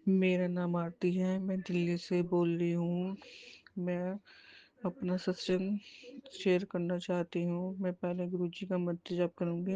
میرا نام آرتی ہے، میں دلی سے بول رہی ہوں۔ میں اپنا ستسنگ شیئر کرنا چاہتی ہوں۔ میں پہلے گرو جی کا منتر جپ کروں گی۔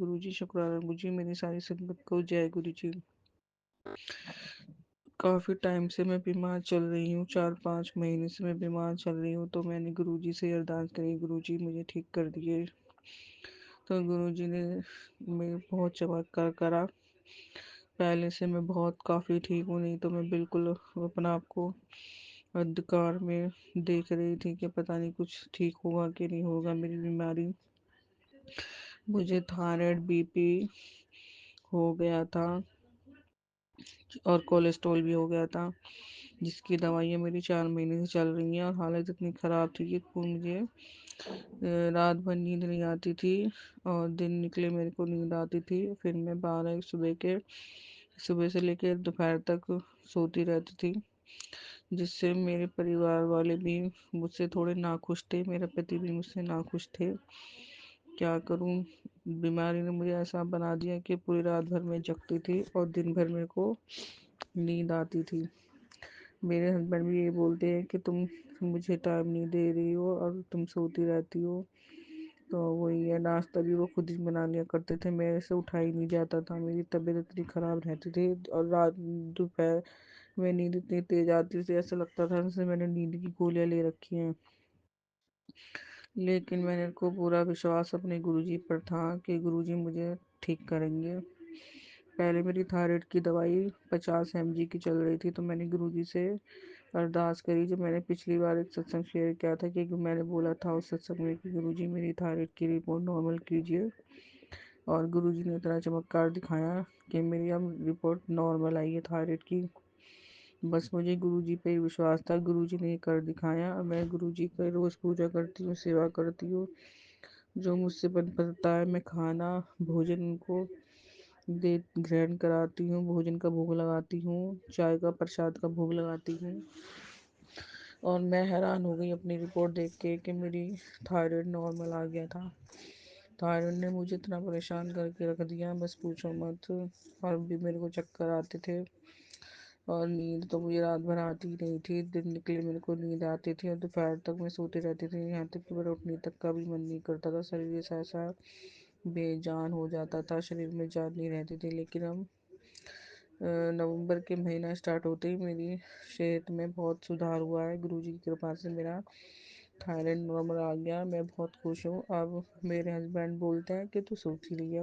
گرو جی، شکرانہ گرو جی، میری ساری سنگت کو جے گرو جی۔ کافی ٹائم سے میں بیمار چل رہی ہوں، 4-5 مہینے سے میں بیمار چل رہی ہوں، تو میں نے گرو جی سے ارداس کری، گرو جی مجھے ٹھیک کر دیے۔ تو گرو جی نے میں بہت چمتکار کرا۔ پہلے سے میں بہت کافی ٹھیک ہوں، نہیں تو میں بالکل اپنا آپ کو اندھکار میں دیکھ رہی تھی کہ پتہ نہیں کچھ ٹھیک ہوگا کہ نہیں ہوگا میری بیماری۔ مجھے تھائرائیڈ، بی پی ہو گیا تھا اور کولیسٹرول بھی ہو گیا تھا، جس کی دوائیاں میری 4 مہینے سے چل رہی ہیں، اور حالت اتنی خراب تھی کہ مجھے رات بھر نیند نہیں آتی تھی، اور دن نکلے میرے کو نیند آتی تھی۔ پھر میں 12 صبح سے لے کے دوپہر تک سوتی رہتی تھی، جس سے میرے پریوار والے بھی مجھ سے تھوڑے ناخوش تھے، میرے پتی بھی مجھ سے ناخوش تھے۔ کیا کروں، بیماری نے مجھے ایسا بنا دیا کہ پوری رات بھر میں جگتی تھی اور دن بھر میرے کو نیند آتی تھی۔ میرے ہسبینڈ بھی یہ بولتے ہیں کہ تم مجھے ٹائم نہیں دے رہی ہو اور تم سوتی رہتی ہو۔ تو وہی ہے، ناشتہ بھی وہ خود ہی بنا لیا کرتے تھے، میرے سے اٹھا ہی نہیں جاتا تھا، میری طبیعت اتنی خراب رہتی تھی، اور رات دوپہر میں نیند اتنی تیز آتی تھی، ایسا لگتا تھا جیسے میں نے نیند کی گولیاں لے رکھی ہیں۔ لیکن میں نے کو پورا وشواس اپنے گرو جی پر تھا کہ گرو جی مجھے ٹھیک کریں گے۔ پہلے میری تھائرائیڈ کی دوائی 50 mg کی چل رہی تھی، تو میں نے گرو جی سے ارداس کری۔ جب میں نے پچھلی بار ایک ستسنگ شیئر کیا تھا کہ میں نے بولا تھا اس ستسنگ میں کہ گرو جی میری تھائرائیڈ کی رپورٹ نارمل کیجیے، اور گرو جی نے اتنا چمتکار دکھایا کہ میری اب رپورٹ نارمل آئی ہے تھائرائیڈ کی۔ بس مجھے گرو جی پہ ہی وشواس تھا، گرو جی نے یہ کر دکھایا۔ میں گرو جی کا روز پوجا کرتی ہوں، سیوا کرتی ہوں، جو مجھ سے بن پڑتا ہے میں کھانا بھوجن ان کو گرہن کراتی ہوں، بھوجن کا بھوگ لگاتی ہوں، چائے کا پرساد کا بھوگ لگاتی ہوں۔ اور میں حیران ہو گئی اپنی رپورٹ دیکھ کے کہ میری تھائرائیڈ نارمل آ گیا تھا۔ تھائرائیڈ نے مجھے اتنا پریشان کر کے رکھ دیا، بس پوچھو مت۔ اور بھی میرے کو چکر آتے تھے، اور نیند تو مجھے رات بھر آتی ہی نہیں تھی، دن نکلے میرے کو نیند آتی تھی، اور دوپہر تک میں سوتی رہتی تھی، یہاں تک کہ میرا اٹھنے تک کا بھی من نہیں کرتا تھا، شریر ایسا بے جان ہو جاتا تھا، شریر میں جان نہیں رہتی تھی۔ لیکن اب نومبر کے مہینہ اسٹارٹ ہوتے ہی میری صحت میں بہت سدھار ہوا ہے، گرو جی کی کرپا سے میرا تھائرائیڈ نارمل آ گیا، میں بہت خوش ہوں۔ اب میرے ہسبینڈ بولتے ہیں کہ تو سوتی رہی ہے،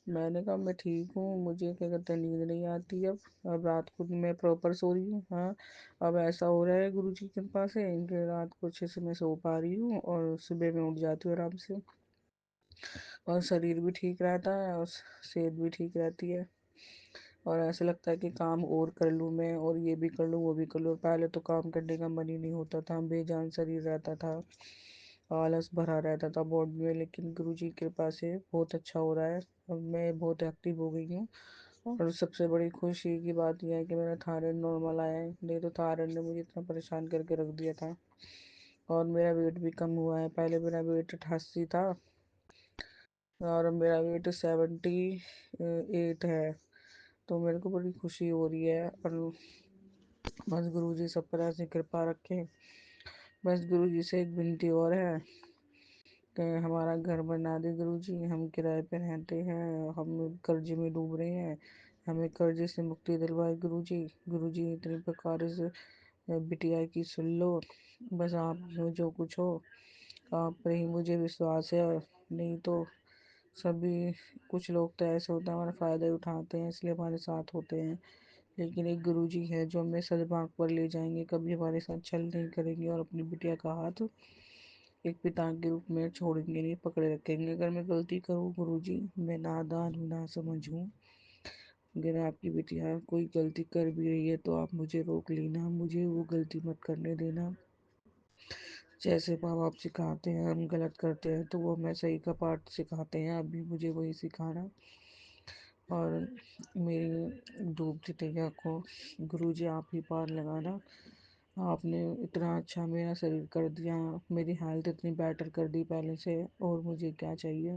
میں نے کہا میں ٹھیک ہوں، مجھے کیا کہتے ہیں نیند نہیں آتی اب رات کو میں پراپر سو رہی ہوں۔ ہاں، اب ایسا ہو رہا ہے گرو جی کی کرپا سے کہ رات کو اچھے سے میں سو پا رہی ہوں، اور صبح میں اٹھ جاتی ہوں آرام سے، اور شریر بھی ٹھیک رہتا ہے اور صحت بھی ٹھیک رہتی ہے، اور ایسا لگتا ہے کہ کام اور کر لوں میں، اور یہ بھی کر لوں وہ بھی کر لوں۔ پہلے تو کام کرنے کا من ہی نہیں ہوتا تھا، بے جان شریر رہتا تھا، آلس بھرا رہتا تھا باڈی میں، لیکن گرو جی کی کرپا سے بہت اچھا ہو رہا ہے، اب میں بہت ایکٹیو ہو گئی ہوں۔ اور سب سے بڑی خوشی کی بات یہ ہے کہ میرا تھائرائیڈ نارمل آیا ہے، نہیں تو تھائرائیڈ نے مجھے اتنا پریشان کر کے رکھ دیا تھا۔ اور میرا ویٹ بھی کم ہوا ہے، پہلے میرا ویٹ 88 تھا، اور اب میرا ویٹ 78 ہے، تو میرے کو بڑی خوشی ہو رہی ہے۔ اور بس گرو جی سب پر ایسی کرپا رکھیں۔ بس گرو جی سے ایک ونتی اور ہے کہ ہمارا گھر بنا دے گرو جی، ہم کرائے پہ رہتے ہیں، ہم قرضے میں ڈوب رہے ہیں، ہمیں قرضے سے مکتی دلوائے گرو جی۔ گرو جی اتنی پکار سے بٹیا کی سن لو، بس آپ ہو جو کچھ ہو، آپ پہ ہی مجھے وشواس ہے، نہیں تو سبھی کچھ لوگ تو ایسے ہوتے ہیں ہمارا فائدہ ہی اٹھاتے ہیں، اس لیے ہمارے ساتھ ہوتے ہیں، لیکن ایک گرو جی ہے جو ہمیں سدمارگ پر لے جائیں گے، کبھی ہمارے ساتھ چھل نہیں کریں گے، اور اپنی بٹیا کا ہاتھ ایک پتا کے روپ میں چھوڑیں گے نہیں، پکڑے رکھیں گے۔ اگر میں غلطی کروں گرو جی، میں نادان ہوں، نہ سمجھ ہوں، اگر آپ کی بٹیا کوئی غلطی کر بھی رہی ہے تو آپ مجھے روک لینا، مجھے وہ غلطی مت کرنے دینا۔ جیسے ماں باپ سکھاتے ہیں ہم غلط کرتے ہیں تو وہ ہمیں صحیح کا پاٹ سکھاتے ہیں، ابھی مجھے وہی سکھانا۔ اور میری ڈوبتی تییا کو گرو جی آپ ہی پار لگانا، آپ نے اتنا اچھا میرا شریر کر دیا، میری ہیلتھ اتنی بیٹر کر دی پہلے سے، اور مجھے کیا چاہیے۔